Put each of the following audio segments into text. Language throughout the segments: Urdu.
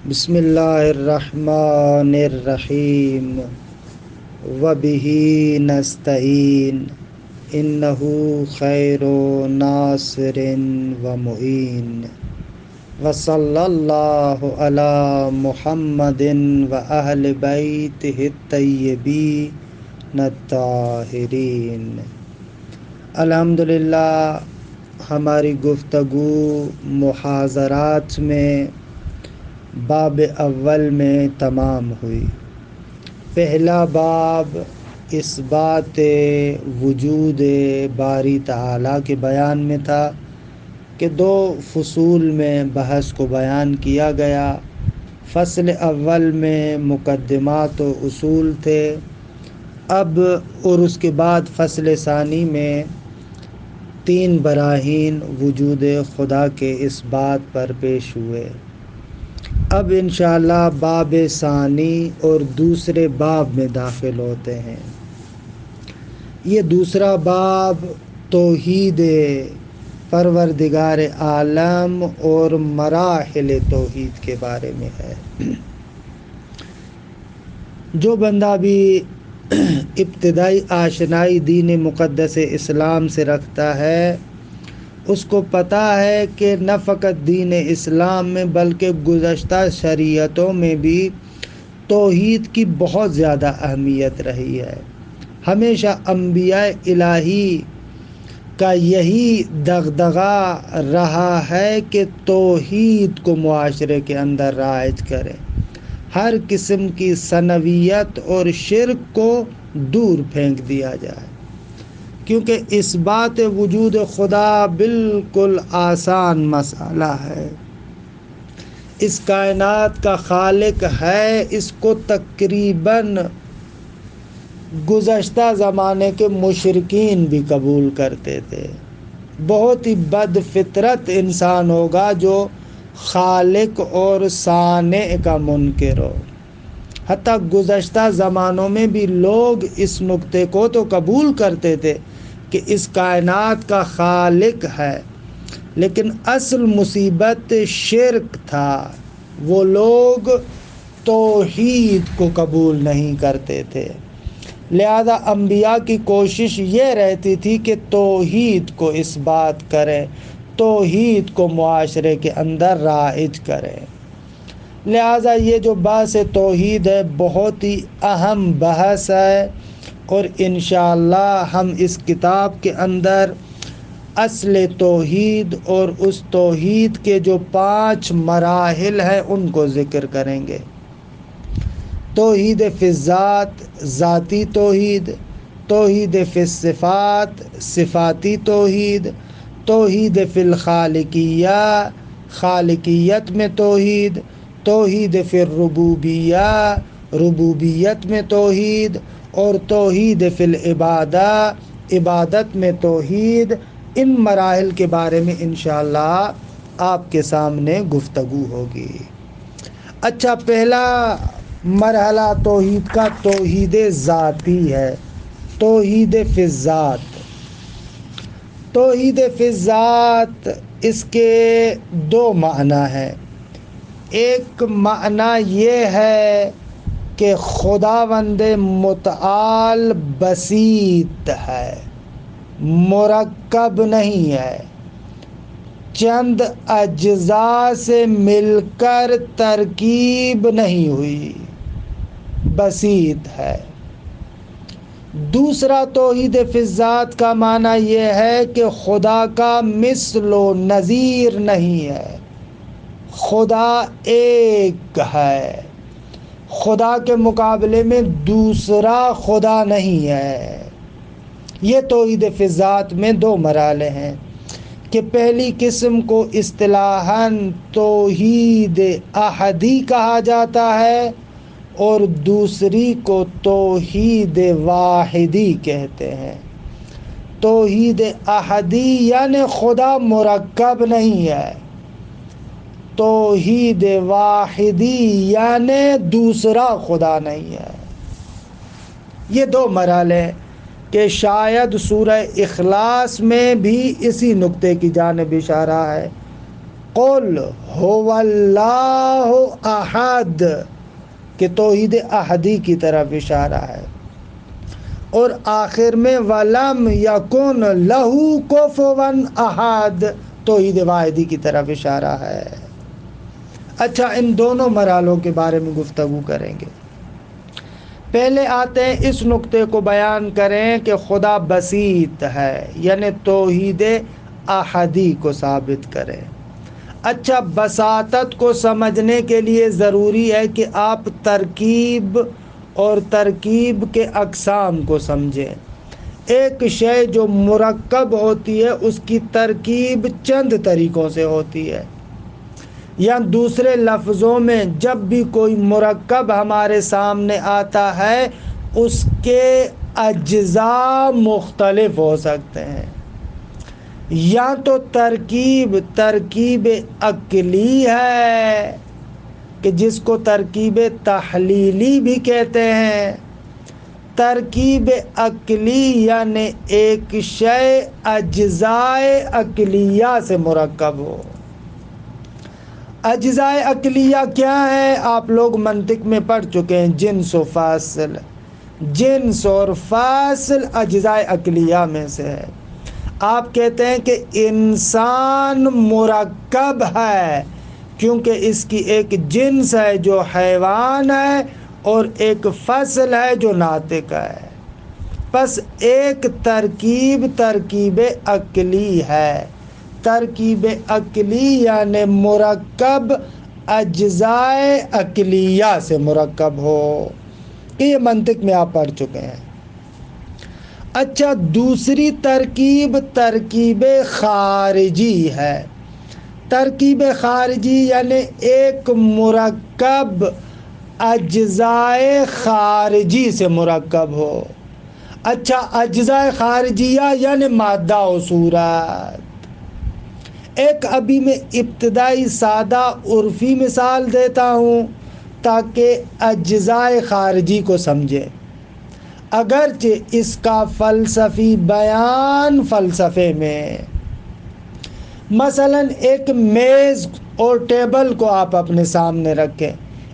بسم اللہ الرحمن الرحیم وبہ نستعین انہ خیر ناصر و معین وصلی اللہ علی محمد و اہل بیتہ الطیبین الطاہرین۔ الحمدللہ ہماری گفتگو محاضرات میں باب اول میں تمام ہوئی۔ پہلا باب اثبات وجود باری تعالیٰ کے بیان میں تھا کہ دو فصول میں بحث کو بیان کیا گیا۔ فصل اول میں مقدمات و اصول تھے، اب اور اس کے بعد فصل ثانی میں 3 براہین وجود خدا کے اثبات پر پیش ہوئے۔ اب انشاءاللہ باب ثانی اور دوسرے باب میں داخل ہوتے ہیں۔ یہ دوسرا باب توحید پروردگار عالم اور مراحل توحید کے بارے میں ہے۔ جو بندہ بھی ابتدائی آشنائی دین مقدس اسلام سے رکھتا ہے، اس کو پتہ ہے کہ نہ فقط دین اسلام میں بلکہ گزشتہ شریعتوں میں بھی توحید کی بہت زیادہ اہمیت رہی ہے۔ ہمیشہ انبیاء الہی کا یہی دغدغہ رہا ہے کہ توحید کو معاشرے کے اندر رائج کریں، ہر قسم کی ثنویت اور شرک کو دور پھینک دیا جائے، کیونکہ اس بات وجود خدا بالکل آسان مسئلہ ہے۔ اس کائنات کا خالق ہے، اس کو تقریباً گزشتہ زمانے کے مشرکین بھی قبول کرتے تھے۔ بہت ہی بد فطرت انسان ہوگا جو خالق اور صانع کا منکر ہو۔ حتیٰ گزشتہ زمانوں میں بھی لوگ اس نقطے کو تو قبول کرتے تھے کہ اس کائنات کا خالق ہے، لیکن اصل مصیبت شرک تھا۔ وہ لوگ توحید کو قبول نہیں کرتے تھے، لہذا انبیاء کی کوشش یہ رہتی تھی کہ توحید کو اس بات کریں، توحید کو معاشرے کے اندر رائج کریں۔ لہذا یہ جو بحث توحید ہے بہت ہی اہم بحث ہے، اور انشاءاللہ ہم اس کتاب کے اندر اصل توحید اور اس توحید کے جو 5 مراحل ہیں ان کو ذکر کریں گے۔ توحید فی الذات، ذاتی توحید، توحید فی الصفات، صفاتی توحید، توحید فی الخالقیہ، خالقیت میں توحید، توحید فی الربوبیہ، ربوبیت میں توحید، اور توحید فی العبادہ، عبادت میں توحید۔ ان مراحل کے بارے میں انشاءاللہ آپ کے سامنے گفتگو ہوگی۔ اچھا، پہلا مرحلہ توحید کا توحید ذاتی ہے، توحید فی الذات۔ توحید فی الذات اس کے 2 معنی ہیں۔ ایک معنی یہ ہے کہ خداوند متعال بسیط ہے، مرکب نہیں ہے، چند اجزاء سے مل کر ترکیب نہیں ہوئی، بسیط ہے۔ دوسرا توحید فی الذات کا معنی یہ ہے کہ خدا کا مثل و نظیر نہیں ہے، خدا ایک ہے، خدا کے مقابلے میں دوسرا خدا نہیں ہے۔ یہ توحید فی الذات میں 2 مرحلے ہیں کہ پہلی قسم کو اصطلاحاً توحید احدی کہا جاتا ہے اور دوسری کو توحید واحدی کہتے ہیں۔ توحید احدی یعنی خدا مرکب نہیں ہے، توحید واحدی یعنی دوسرا خدا نہیں ہے۔ یہ 2 مرحلے کہ شاید سورہ اخلاص میں بھی اسی نقطے کی جانب اشارہ ہے۔ قل هو اللہ احد کہ توحید احدی کی طرف اشارہ ہے، اور آخر میں ولم یکن لہ کفوا احد توحید واحدی کی طرف اشارہ ہے۔ اچھا، ان دونوں مرحلوں کے بارے میں گفتگو کریں گے۔ پہلے آتے ہیں اس نقطے کو بیان کریں کہ خدا بسیط ہے، یعنی توحید احدی کو ثابت کریں۔ اچھا، بساطت کو سمجھنے کے لیے ضروری ہے کہ آپ ترکیب اور ترکیب کے اقسام کو سمجھیں۔ ایک شے جو مرکب ہوتی ہے اس کی ترکیب چند طریقوں سے ہوتی ہے، یا دوسرے لفظوں میں جب بھی کوئی مرکب ہمارے سامنے آتا ہے اس کے اجزاء مختلف ہو سکتے ہیں۔ یا تو ترکیب عقلی ہے کہ جس کو ترکیب تحلیلی بھی کہتے ہیں۔ ترکیب عقلی یعنی ایک شے اجزائے عقلیہ سے مرکب ہو۔ اجزائے عقلیہ کیا ہے؟ آپ لوگ منطق میں پڑھ چکے ہیں، جنس و فاصل۔ جنس اور فاصل اجزائے عقلیہ میں سے ہے۔ آپ کہتے ہیں کہ انسان مرکب ہے کیونکہ اس کی ایک جنس ہے جو حیوان ہے اور ایک فصل ہے جو ناطق ہے۔ پس ایک ترکیب عقلی ہے۔ ترکیب عقلی یعنی مرکب اجزائے عقلیہ سے مرکب ہو، کہ یہ منطق میں آپ پڑھ چکے ہیں۔ اچھا، دوسری ترکیب خارجی ہے۔ ترکیب خارجی یعنی ایک مرکب اجزائے خارجی سے مرکب ہو۔ اچھا، اجزائے خارجیہ یعنی مادہ و صورت۔ ایک ابھی میں ابتدائی سادہ عرفی مثال دیتا ہوں تاکہ اجزائے خارجی کو سمجھیں، اگرچہ اس کا فلسفی بیان فلسفے میں۔ مثلا ایک میز اور ٹیبل کو آپ اپنے سامنے رکھیں،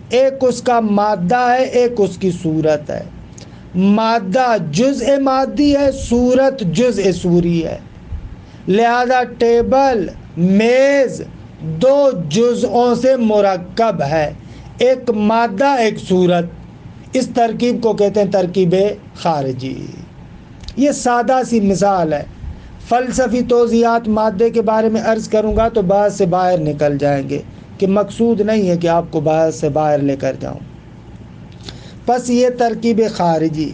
ایک اس کا مادہ ہے، ایک اس کی صورت ہے۔ مادہ جزء مادی ہے، صورت جزء صوری ہے، لہذا ٹیبل میز دو جزءوں سے مرکب ہے، ایک مادہ ایک صورت۔ اس ترکیب کو کہتے ہیں ترکیب خارجی۔ یہ سادہ سی مثال ہے۔ فلسفی توضیحات مادے کے بارے میں عرض کروں گا تو بحث سے باہر نکل جائیں گے، کہ مقصود نہیں ہے کہ آپ کو بحث سے باہر لے کر جاؤں۔ پس یہ ترکیب خارجی۔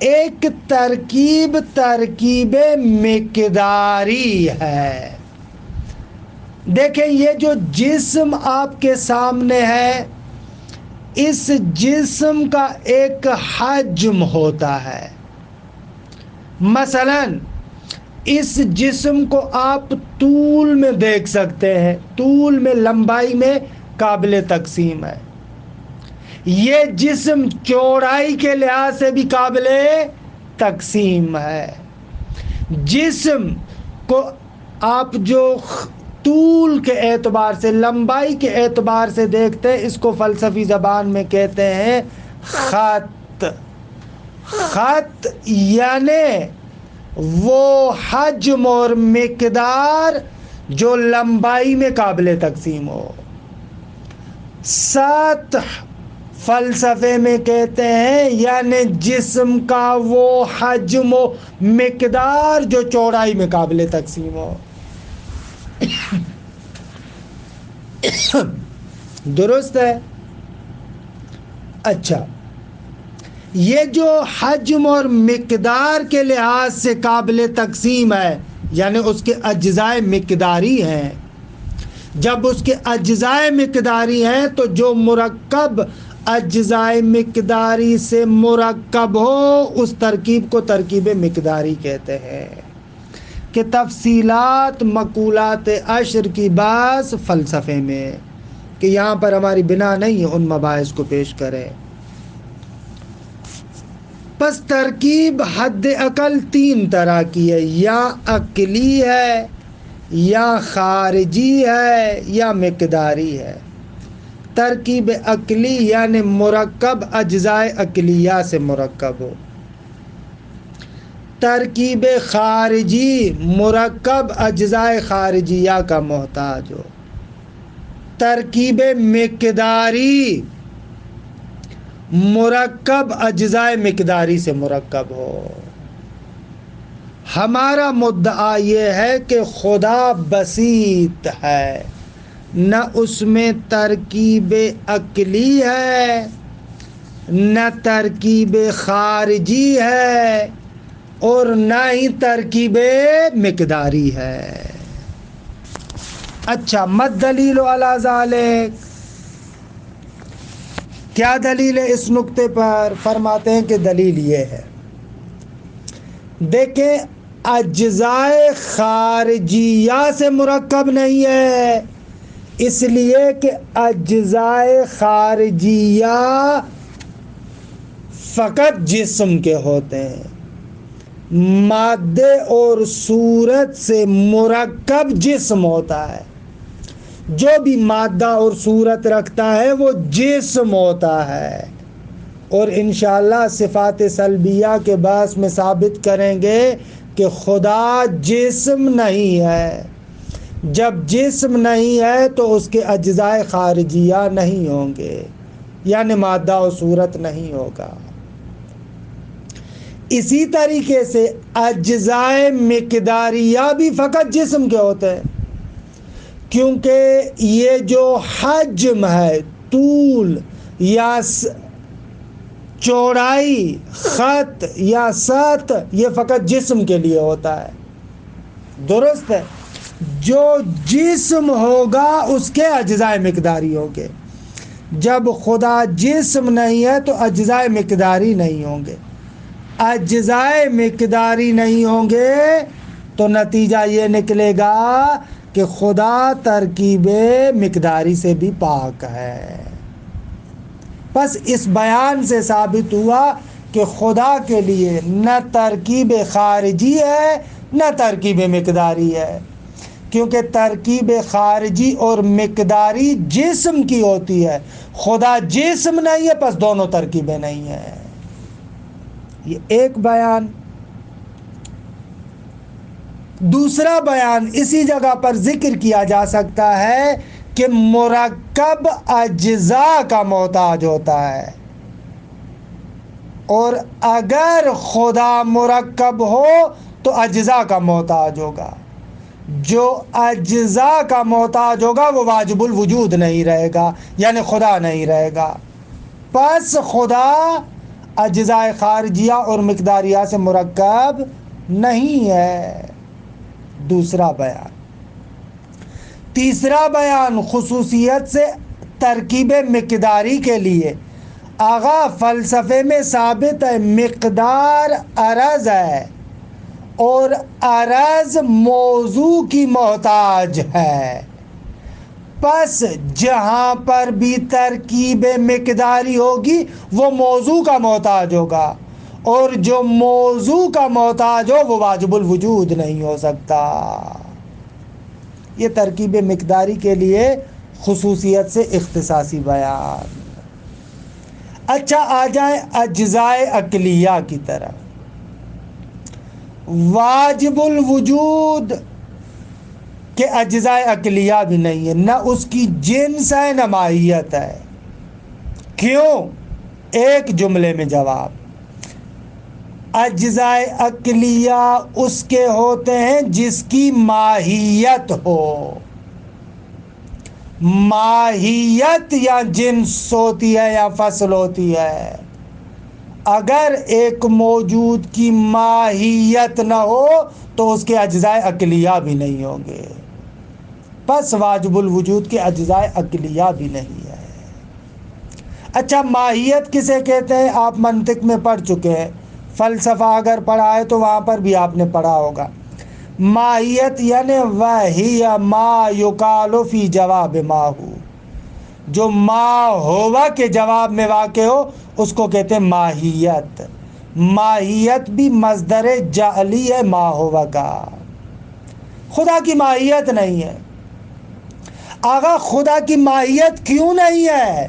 ایک ترکیب مقداری ہے۔ دیکھیں، یہ جو جسم آپ کے سامنے ہے، اس جسم کا ایک حجم ہوتا ہے۔ مثلا اس جسم کو آپ طول میں دیکھ سکتے ہیں، طول میں، لمبائی میں قابل تقسیم ہے۔ یہ جسم چوڑائی کے لحاظ سے بھی قابل تقسیم ہے۔ جسم کو آپ جو طول کے اعتبار سے، لمبائی کے اعتبار سے دیکھتے ہیں، اس کو فلسفی زبان میں کہتے ہیں خط۔ خط یعنی وہ حجم اور مقدار جو لمبائی میں قابل تقسیم ہو۔ سطح فلسفے میں کہتے ہیں یعنی جسم کا وہ حجم و مقدار جو چوڑائی میں قابل تقسیم ہو۔ درست ہے؟ اچھا، یہ جو حجم اور مقدار کے لحاظ سے قابل تقسیم ہے، یعنی اس کے اجزائے مقداری ہیں۔ جب اس کے اجزائے مقداری ہیں تو جو مرکب اجزائے مقداری سے مرکب ہو اس ترکیب کو ترکیب مقداری کہتے ہیں۔ کہ تفصیلات مقولات عشر کی بحث فلسفے میں، کہ یہاں پر ہماری بنا نہیں ہے ان مباحث کو پیش کریں۔ پس ترکیب حد اقل تین طرح کی ہے، یا عقلی ہے، یا خارجی ہے یا مقداری ہے۔ ترکیب عقلی یعنی مرکب اجزائے عقلیہ سے مرکب ہو۔ ترکیب خارجی مرکب اجزائے خارجیہ کا محتاج ہو۔ ترکیب مقداری مرکب اجزائے مقداری سے مرکب ہو۔ ہمارا مدعا یہ ہے کہ خدا بسیط ہے، نہ اس میں ترکیب عقلی ہے نہ ترکیب خارجی ہے اور نہ ہی ترکیب مقداری ہے۔ اچھا، مد دلیل علی ذالک، کیا دلیل ہے اس نقطے پر؟ فرماتے ہیں کہ دلیل یہ ہے، دیکھیں اجزائے خارجیہ سے مرکب نہیں ہے، اس لیے کہ اجزائے خارجیہ فقط جسم کے ہوتے ہیں، مادے اور صورت سے مرکب جسم ہوتا ہے، جو بھی مادہ اور صورت رکھتا ہے وہ جسم ہوتا ہے۔ اور انشاءاللہ صفات سلبیہ کے باعث میں ثابت کریں گے کہ خدا جسم نہیں ہے۔ جب جسم نہیں ہے تو اس کے اجزائے خارجیہ نہیں ہوں گے، یعنی مادہ و صورت نہیں ہوگا۔ اسی طریقے سے اجزائے مقداریہ بھی فقط جسم کے ہوتے ہیں، کیونکہ یہ جو حجم ہے، طول یا چوڑائی، خط یا سطح، یہ فقط جسم کے لیے ہوتا ہے، درست ہے؟ جو جسم ہوگا اس کے اجزائے مقداری ہوں گے۔ جب خدا جسم نہیں ہے تو اجزائے مقداری نہیں ہوں گے، اجزائے مقداری نہیں ہوں گے تو نتیجہ یہ نکلے گا کہ خدا ترکیب مقداری سے بھی پاک ہے۔ بس اس بیان سے ثابت ہوا کہ خدا کے لیے نہ ترکیب خارجی ہے نہ ترکیب مقداری ہے، کیونکہ ترکیب خارجی اور مقداری جسم کی ہوتی ہے، خدا جسم نہیں ہے، پس دونوں ترکیبیں نہیں ہیں۔ یہ ایک بیان۔ دوسرا بیان اسی جگہ پر ذکر کیا جا سکتا ہے کہ مرکب اجزاء کا محتاج ہوتا ہے، اور اگر خدا مرکب ہو تو اجزاء کا محتاج ہوگا۔ جو اجزاء کا محتاج ہوگا وہ واجب الوجود نہیں رہے گا، یعنی خدا نہیں رہے گا۔ پس خدا اجزائے خارجیہ اور مقداریہ سے مرکب نہیں ہے۔ دوسرا بیان۔ تیسرا بیان خصوصیت سے ترکیب مقداری کے لیے آغا فلسفے میں ثابت ہے، مقدار عرض ہے اور عرض موضوع کی محتاج ہے، پس جہاں پر بھی ترکیب مقداری ہوگی وہ موضوع کا محتاج ہوگا، اور جو موضوع کا محتاج ہو وہ واجب الوجود نہیں ہو سکتا۔ یہ ترکیب مقداری کے لیے خصوصیت سے اختصاصی بیان۔ اچھا، آ جائیں اجزائے عقلیہ کی طرف۔ واجب الوجود کے اجزائے عقلیہ بھی نہیں ہے، نہ اس کی جنس ہے نہ ماہیت ہے۔ کیوں؟ ایک جملے میں جواب۔ اجزائے عقلیہ اس کے ہوتے ہیں جس کی ماہیت ہو۔ ماہیت یا جنس ہوتی ہے یا فصل ہوتی ہے۔ اگر ایک موجود کی ماہیت نہ ہو تو اس کے اجزائے عقلیہ بھی نہیں ہوں گے، پس واجب الوجود کے اجزائے عقلیہ بھی نہیں ہے۔ اچھا، ماہیت کسے کہتے ہیں؟ آپ منطق میں پڑھ چکے ہیں، فلسفہ اگر پڑھا ہے تو وہاں پر بھی آپ نے پڑھا ہوگا۔ ماہیت یعنی وہی ما یقال فی جواب ما ہو، جو ما ہوا کے جواب میں واقع ہو اس کو کہتے ہیں ماہیت۔ ماہیت بھی مصدر جعلی ہے ما ہوا کا۔ خدا کی ماہیت نہیں ہے۔ آقا خدا کی ماہیت کیوں نہیں ہے؟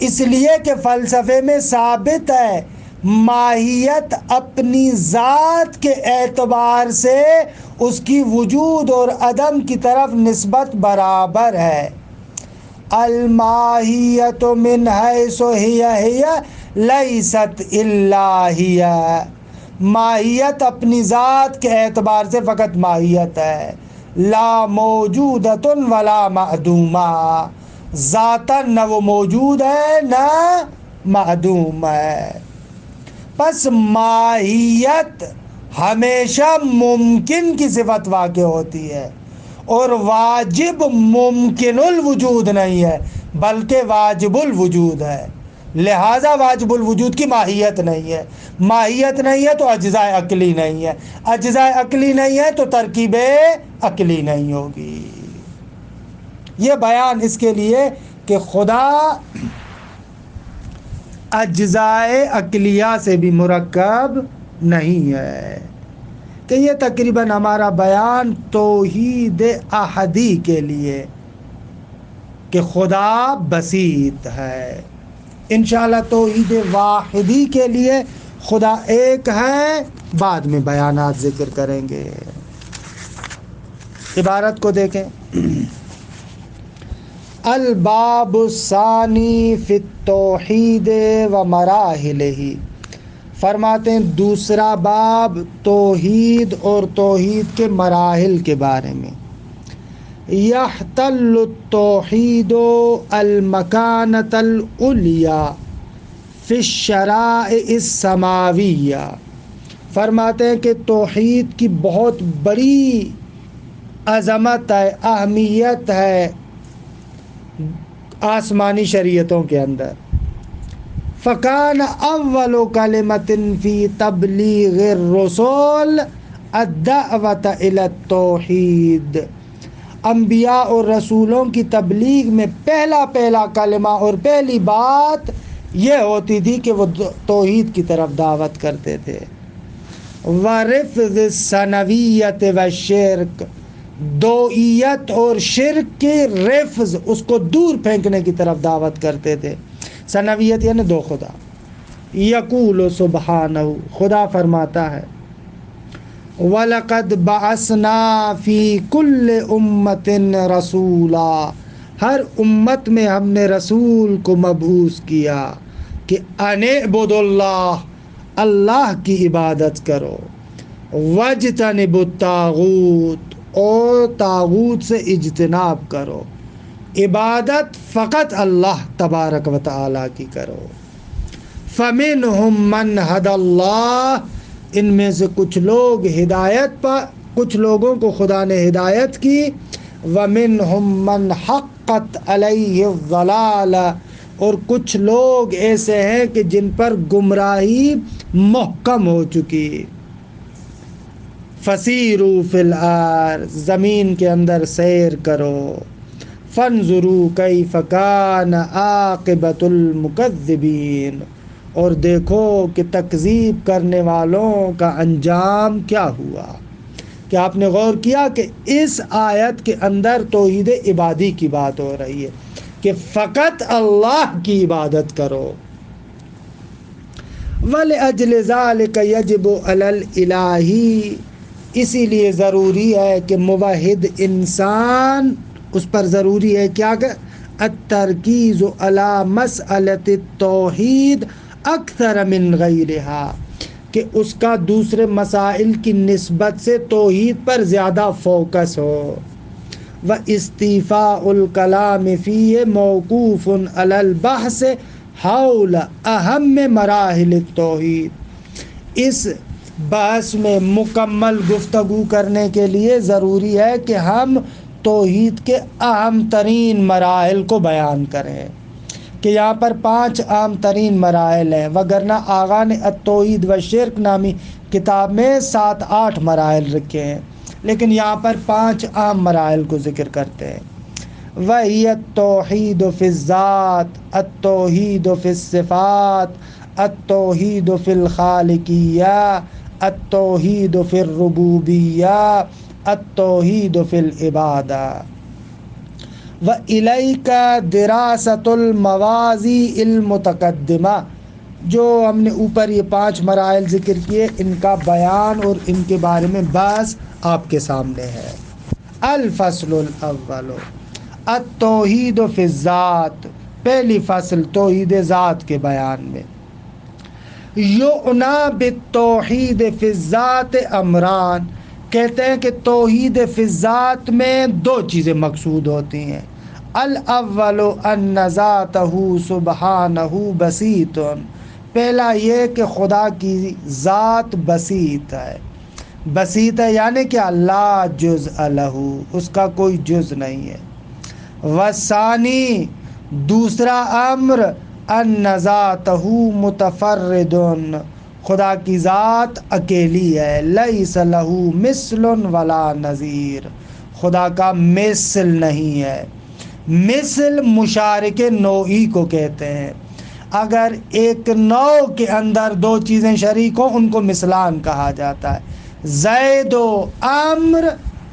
اس لیے کہ فلسفے میں ثابت ہے ماہیت اپنی ذات کے اعتبار سے اس کی وجود اور عدم کی طرف نسبت برابر ہے۔ الماہیت من حیث ہی لیست الا ہی، ماہیت اپنی ذات کے اعتبار سے فقط ماہیت ہے، لا موجودۃ ولا معدومہ، ذاتاً نہ وہ موجود ہے نہ معدوم ہے۔ پس ماہیت ہمیشہ ممکن کی صفت واقع ہوتی ہے، اور واجب ممکن الوجود نہیں ہے بلکہ واجب الوجود ہے، لہذا واجب الوجود کی ماہیت نہیں ہے۔ ماہیت نہیں ہے تو اجزاء عقلی نہیں ہے، اجزاء عقلی نہیں ہے تو ترکیب عقلی نہیں ہوگی۔ یہ بیان اس کے لیے کہ خدا اجزاء عقلیہ سے بھی مرکب نہیں ہے۔ کہ یہ تقریباً ہمارا بیان توحید احدی کے لیے کہ خدا بسیط ہے۔ انشاءاللہ توحید واحدی کے لیے خدا ایک ہے، بعد میں بیانات ذکر کریں گے۔ عبارت کو دیکھیں، الباب الثانی فی التوحید و مراحلہ، فرماتے ہیں دوسرا باب توحید اور توحید کے مراحل کے بارے میں۔ یحتل التوحید المکانۃ العلیٰ فی الشرائع السماویہ، فرماتے ہیں کہ توحید کی بہت بڑی عظمت ہے، اہمیت ہے آسمانی شریعتوں کے اندر۔ فکان اول کلمۃ فی تبلیغ الرسول الدعوۃ الی التوحید، انبیاء اور رسولوں کی تبلیغ میں پہلا کلمہ اور پہلی بات یہ ہوتی تھی کہ وہ توحید کی طرف دعوت کرتے تھے۔ وَرِفْضِ الثَّنَوِیَّةِ وَالشِّرْکِ، دوئیت اور شرک کے رفض، اس کو دور پھینکنے کی طرف دعوت کرتے تھے۔ ثنویت یعنی دو خدا۔ یقول سبحانہ، خدا فرماتا ہے وَلَقَدْ بَعَثْنَا فِي كُلِّ أُمَّةٍ رَسُولًا، ہر امت میں ہم نے رسول کو مبعوث کیا کہ ان اعبدوا اللہ، اللہ کی عبادت کرو، واجتنبوا الطاغوت، اور طاغوت سے اجتناب کرو، عبادت فقط اللہ تبارک و تعالیٰ کی کرو۔ فَمِنْهُمْ مَنْ هَدَى اللَّهُ، ان میں سے کچھ لوگ ہدایت پر، کچھ لوگوں کو خدا نے ہدایت کی۔ وَمِنْهُمْ مَنْ حَقَّتْ عَلَيْهِ الضَّلَالَةُ، اور کچھ لوگ ایسے ہیں کہ جن پر گمراہی محکم ہو چکی۔ فَسِیرُوا فِی الْأَرْضِ، زمین کے اندر سیر کرو۔ فَانظُرُوا کَیْفَ کَانَ عَاقِبَةُ الْمُکَذِّبِینَ، اور دیکھو کہ تکذیب کرنے والوں کا انجام کیا ہوا۔ کہ آپ نے غور کیا کہ اس آیت کے اندر توحید عبادی کی بات ہو رہی ہے کہ فقط اللہ کی عبادت کرو۔ وَلِأَجْلِ ذَلِكَ يَجِبُ عَلَى الْإِلَٰهِ، اسی لیے ضروری ہے کہ موحد انسان، اس پر ضروری ہے کیا کہ الترکیز علی مسئلۃ التوحید اکثر من غیرہا، کہ اس کا دوسرے مسائل کی نسبت سے توحید پر زیادہ فوکس ہو۔ وَاِسْتِیفَاءُ الْکَلَامِ فِیہ مَوْقُوفٌ عَلَى الْبَحْثِ حول اہم مراحل التوحید، اس بحث میں مکمل گفتگو کرنے کے لیے ضروری ہے کہ ہم توحید کے اہم ترین مراحل کو بیان کریں۔ کہ یہاں پر 5 اہم ترین مراحل ہیں، وگرنہ آغا نے التوحید و شرک نامی کتاب میں 7-8 مراحل رکھے ہیں، لیکن یہاں پر 5 اہم مراحل کو ذکر کرتے ہیں۔ وہی التوحید فی الذات، التوحید فی الصفات، التوحید فی الخالقیہ، التوحید فی الربوبیہ، التوحید فی العبادہ وَإِلَيْكَ دِرَاسَةُ الْمَوَازِی الْمُتَقَدِّمَہ، جو ہم نے اوپر یہ 5 مراحل ذکر کیے، ان کا بیان اور ان کے بارے میں بحث آپ کے سامنے ہے۔ الفصل الاول التوحید فی الذات، پہلی فصل توحید ذات کے بیان میں۔ یعنی بالتوحید فی الذات امران، کہتے ہیں کہ توحید فی الذات میں 2 چیزیں مقصود ہوتی ہیں۔ الاول ان ذاتہ سبحانہ بسیط، پہلا یہ کہ خدا کی ذات بسیط ہے۔ بسیط ہے یعنی کہ لا جزء لہ، اس کا کوئی جز نہیں ہے۔ والثانی، دوسرا امر، ان ذاتہ متفرد، خدا کی ذات اکیلی ہے۔ لیس لہ مثل ولا نظیر، خدا کا مثل نہیں ہے۔ مثل مشارک نوعی کو کہتے ہیں، اگر ایک نوع کے اندر 2 چیزیں شریک ہوں ان کو مثلان کہا جاتا ہے۔ زید و عمر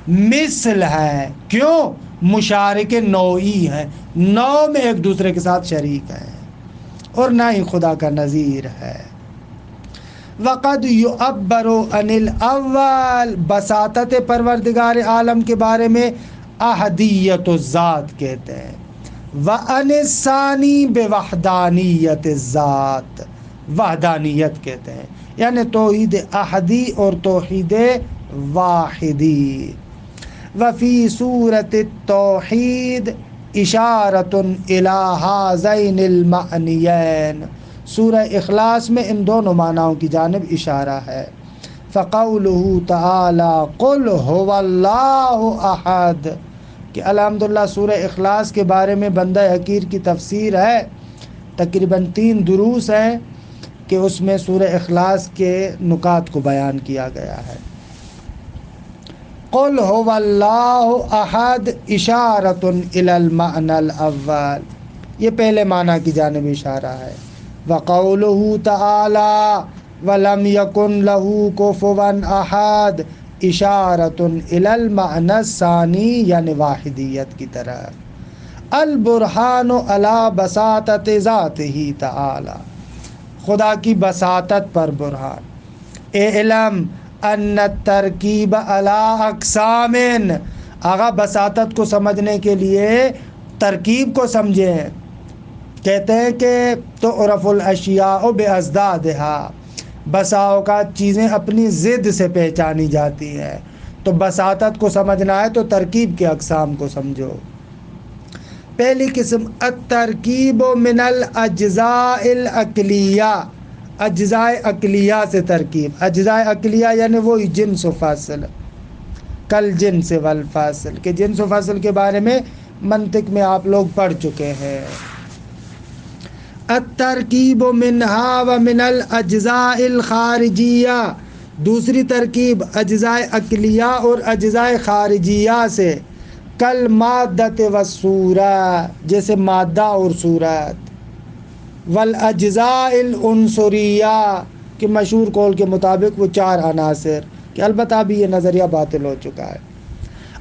مثل ہیں، کیوں؟ مشارک نوعی ہیں، نوع میں ایک دوسرے کے ساتھ شریک ہیں، اور نہ ہی خدا کا نظیر ہے۔ وقد یعبر عن الاول، بساطت پروردگار عالم کے بارے میں احدیت الذات کہتے ہیں، وعن الثانی بوحدانیت الذات، وحدانیت کہتے ہیں، یعنی توحید احدی اور توحید واحدی۔ وفی سورۃ التوحید اشارۃ الی ھذین المعنیین، سورہ اخلاص میں ان دونوں معناؤں کی جانب اشارہ ہے۔ فقولہ تعالی قل ھو اللہ احد، کہ الحمدللہ سورہ اخلاص کے بارے میں بندہ حقیر کی تفسیر ہے، تقریباً 3 دروس ہیں کہ اس میں سورہ اخلاص کے نکات کو بیان کیا گیا ہے۔ قل ھو اللہ احد اشارۃ الی المعنی الاول، یہ پہلے معنی کی جانب اشارہ ہے۔ وقولہ تعالی ولم یکن لہ کفوا احد اشارۃ الی المعنی الثانی، یعنی واحدیت کی طرف۔ البرہان علی بساطت ذاتہ تعالی، خدا کی بساطت پر برہان۔ اعلم ان الترکیب علی اقسام، آغا بساطت کو سمجھنے کے لیے ترکیب کو سمجھیں۔ کہتے ہیں کہ تعرف الاشیاء باضدادها، بسا اوقات چیزیں اپنی ضد سے پہچانی جاتی ہیں، تو بساطت کو سمجھنا ہے تو ترکیب کے اقسام کو سمجھو۔ پہلی قسم الترکیب من الاجزاء العقلیہ، اجزاء عقلیہ سے ترکیب۔ اجزاء عقلیہ یعنی وہی جنس و فصل، کل جنس والفصل، کہ جنس و فصل کے بارے میں منطق میں آپ لوگ پڑھ چکے ہیں۔ الترکیب منہا ومن الاجزاء الخارجیہ، دوسری ترکیب اجزاء عقلیہ اور اجزاء خارجیہ سے، کل مادۃ والصورہ، جیسے مادہ اور صورت، والاجزاء العنصریہ، کہ مشہور قول کے مطابق وہ 4 عناصر، کہ البتہ ابھی یہ نظریہ باطل ہو چکا ہے۔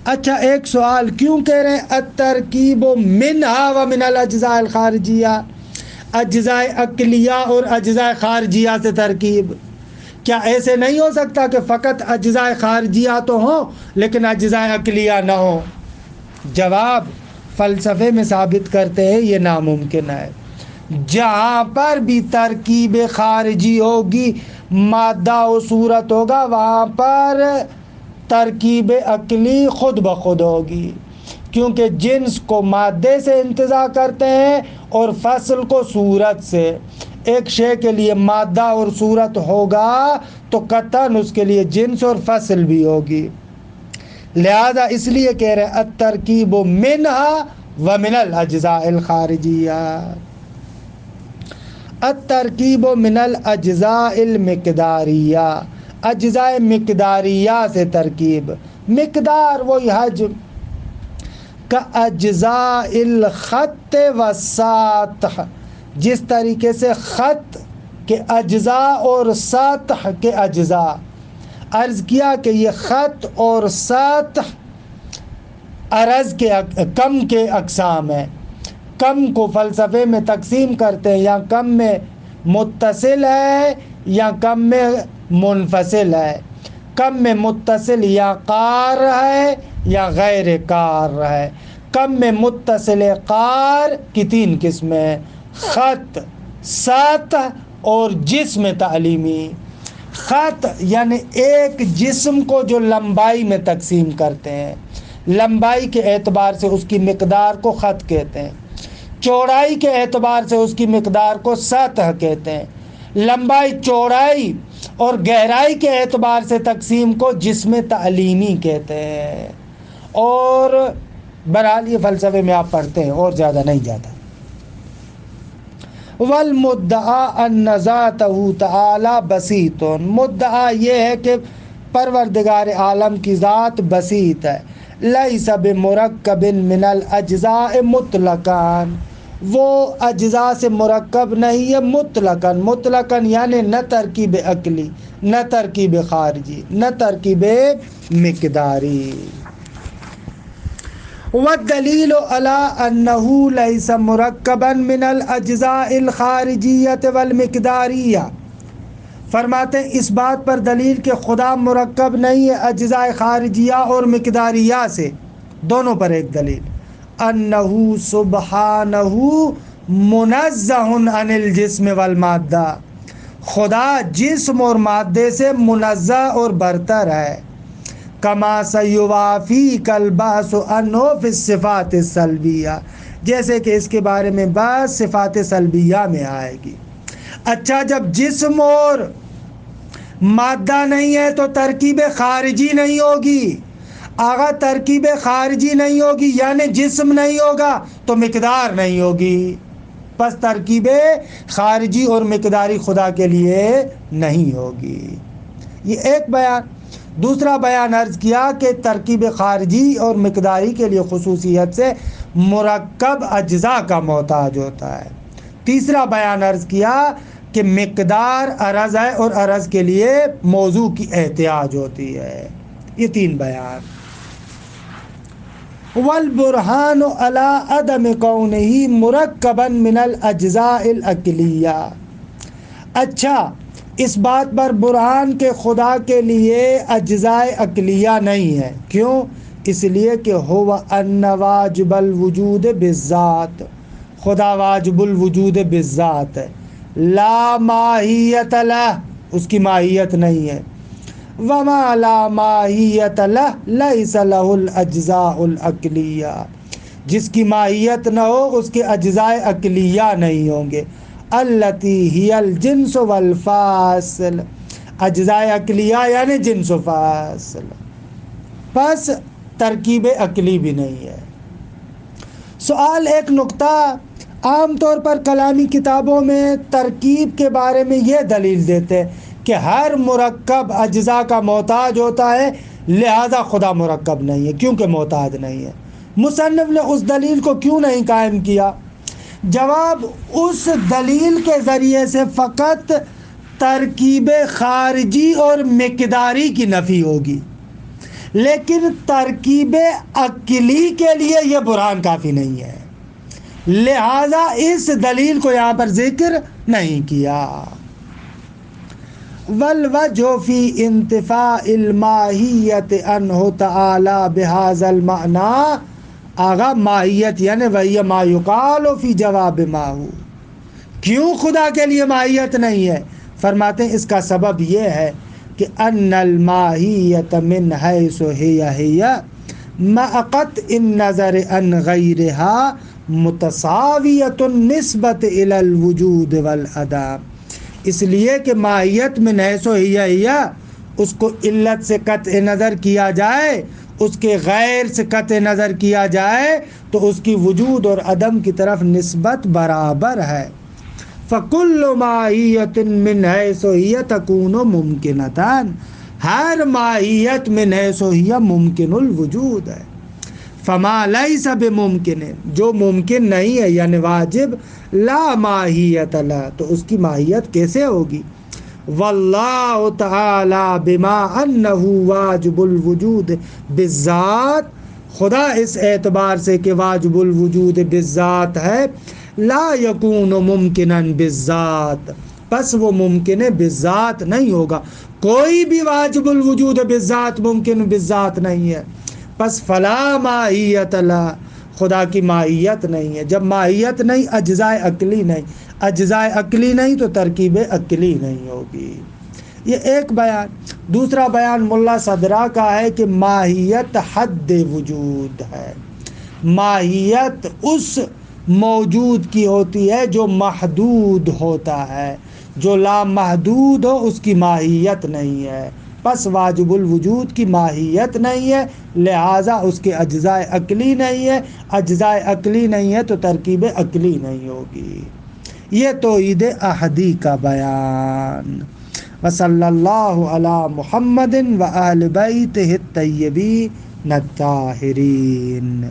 اچھا ایک سوال، کیوں کہہ رہے ہیں الترکیب منہا ومن الاجزاء الخارجیہ، اجزاء عقلیہ اور اجزاء خارجیہ سے ترکیب؟ کیا ایسے نہیں ہو سکتا کہ فقط اجزاء خارجیہ تو ہوں لیکن اجزاء عقلیہ نہ ہوں؟ جواب، فلسفے میں ثابت کرتے ہیں یہ ناممکن ہے۔ جہاں پر بھی ترکیب خارجی ہوگی، مادہ و صورت ہوگا، وہاں پر ترکیب عقلی خود بخود ہوگی، کیونکہ جنس کو مادے سے انتزاع کرتے ہیں اور فصل کو صورت سے۔ ایک شے کے لیے مادہ اور صورت ہوگا تو قطعاً اس کے لیے جنس اور فصل بھی ہوگی، لہذا اس لیے کہہ رہے ہیں الترکیب منہا ومن الاجزاء الخارجیہ۔ الترکیب من الاجزاء المقداریہ، اجزاء مقداریہ سے ترکیب۔ مقدار وہی حجم، کا اجزاء الخط والسطح، جس طریقے سے خط کے اجزاء اور سطح کے اجزاء عرض کیا کہ یہ خط اور سطح عرض کے کم کے اقسام ہیں. کم کو فلسفے میں تقسیم کرتے ہیں، یا کم میں متصل ہے یا کم میں منفصل ہے. کم میں متصل یا قار ہے یا غیر قار ہے. کم میں متصل قار کی 3 قسمیں ہیں: خط، سطح اور جسم تعلیمی. خط یعنی ایک جسم کو جو لمبائی میں تقسیم کرتے ہیں، لمبائی کے اعتبار سے اس کی مقدار کو خط کہتے ہیں، چوڑائی کے اعتبار سے اس کی مقدار کو سطح کہتے ہیں. لمبائی، چوڑائی اور گہرائی کے اعتبار سے تقسیم کو جسم تعلیمی کہتے ہیں. اور بہرحال یہ فلسفے میں آپ پڑھتے ہیں اور زیادہ نہیں جاتا. والمدعا ان ذاتہ تعالی بسیط، مدعا یہ ہے کہ پروردگار عالم کی ذات بسیط ہے. لیس بمرکب من الاجزاء مطلقاً، وہ اجزاء سے مرکب نہیں ہے مطلقاً. مطلقاً یعنی نہ ترکیب عقلی، نہ ترکیب خارجی، نہ ترکیب مقداری. والدلیل علی انہ لیس مرکبا من الاجزاء الخارجیۃ والمقداریہ، فرماتے ہیں اس بات پر دلیل کہ خدا مرکب نہیں ہے اجزاء خارجیہ اور مقداریہ سے، دونوں پر ایک دلیل. انہ سبحانہ منزہ عن الجسم والمادہ، خدا جسم اور مادے سے منزہ اور برتر ہے. کما سیوافی البحث عنہ فی الصفات السلبیہ، جیسے کہ اس کے بارے میں بحث صفات سلبیہ میں آئے گی. اچھا، جب جسم اور مادہ نہیں ہے تو ترکیب خارجی نہیں ہوگی. آگا ترکیب خارجی نہیں ہوگی یعنی جسم نہیں ہوگا تو مقدار نہیں ہوگی. بس ترکیب خارجی اور مقداری خدا کے لیے نہیں ہوگی. یہ ایک بیان. دوسرا بیان عرض کیا کہ ترکیب خارجی اور مقداری کے لیے خصوصیت سے مرکب اجزاء کا محتاج ہوتا ہے. تیسرا بیان عرض کیا کہ مقدار عرض ہے اور عرض کے لیے موضوع کی احتیاج ہوتی ہے. یہ 3 بیان. والبرہان علی عدم کونہ مرکبا من الاجزاء العقلیہ، اچھا اس بات پر برہان کہ خدا کے لیے اجزاء عقلیہ نہیں ہے. کیوں؟ اس لیے کہ ہوا ان واجب الوجود بالذات، خدا واجب الوجود بالذات ہے. لا ماہیت لہ، اس کی ماہیت نہیں ہے. وما لا ماہیت لہ لیس لہ الاجزاء العقلیہ، جس کی ماہیت نہ ہو اس کے اجزاء عقلیہ نہیں ہوں گے. التی ہی الجنس والفاصل، اجزاء عقلیہ یعنی جنس و فاصل. بس ترکیب عقلی بھی نہیں ہے. سوال، ایک نقطہ، عام طور پر کلامی کتابوں میں ترکیب کے بارے میں یہ دلیل دیتے ہیں کہ ہر مرکب اجزاء کا محتاج ہوتا ہے، لہذا خدا مرکب نہیں ہے کیونکہ محتاج نہیں ہے. مصنف نے اس دلیل کو کیوں نہیں قائم کیا؟ جواب، اس دلیل کے ذریعے سے فقط ترکیب خارجی اور مقداری کی نفی ہوگی، لیکن ترکیب عقلی کے لیے یہ برہان کافی نہیں ہے، لہذا اس دلیل کو یہاں پر ذکر نہیں کیا. والوجہ فی انتفاء الماہیت عنہ تعالی بہذا المعنی، آگا ماہیت یعنی وہی ما یقال فی جواب ما ہو. کیوں خدا کے لیے ماہیت نہیں ہے؟ فرماتے ہیں اس کا سبب یہ ہے کہ ان الماہیت من حیث ہی مع قطع النظر عن غیرہا متساویۃ نسبت الی الوجود والعدم، اس لیے کہ ماہیت من حیث ہی اس کو علت سے قطع نظر کیا جائے، اس کے غیر سے قطع نظر کیا جائے تو اس کی وجود اور عدم کی طرف نسبت برابر ہے. فَكُلُّ مَاہِیَّةٍ مِّنْ حَيْثُ هِیَ تَكُونُ مُمْکِنَةً، ہر ماہیت من حیث ہی ممکن الوجود ہے. فَمَا لَيْسَ بِمُمْکِنٍ، جو ممکن نہیں ہے یعنی واجب، لا ماہیت لہ، تو اس کی ماہیت کیسے ہوگی؟ واللہ تعالی بما انہ واجب الوجود بالذات، خدا اس اعتبار سے کہ واجب الوجود بالذات ہے، لا یکون ممکنا بالذات، پس وہ ممکن بالذات نہیں ہوگا، کوئی بھی واجب الوجود بالذات ممکن بالذات نہیں ہے، پس فلا ماہیت لا، خدا کی ماہیت نہیں ہے، جب ماہیت نہیں اجزاء عقلی نہیں، اجزاء عقلی نہیں تو ترکیب عقلی نہیں ہوگی۔ یہ ایک بیان۔ دوسرا بیان ملا صدرہ کا ہے کہ ماہیت حد وجود ہے، ماہیت اس موجود کی ہوتی ہے جو محدود ہوتا ہے، جو لامحدود ہو اس کی ماہیت نہیں ہے، پس واجب الوجود کی ماہیت نہیں ہے، لہٰذا اس کے اجزاء عقلی نہیں ہے، اجزاء عقلی نہیں ہے تو ترکیب عقلی نہیں ہوگی۔ یہ توحید احدی کا بیان۔ وصلی اللہ علی محمد و اہل بیتہ الطیبین الطاہرین۔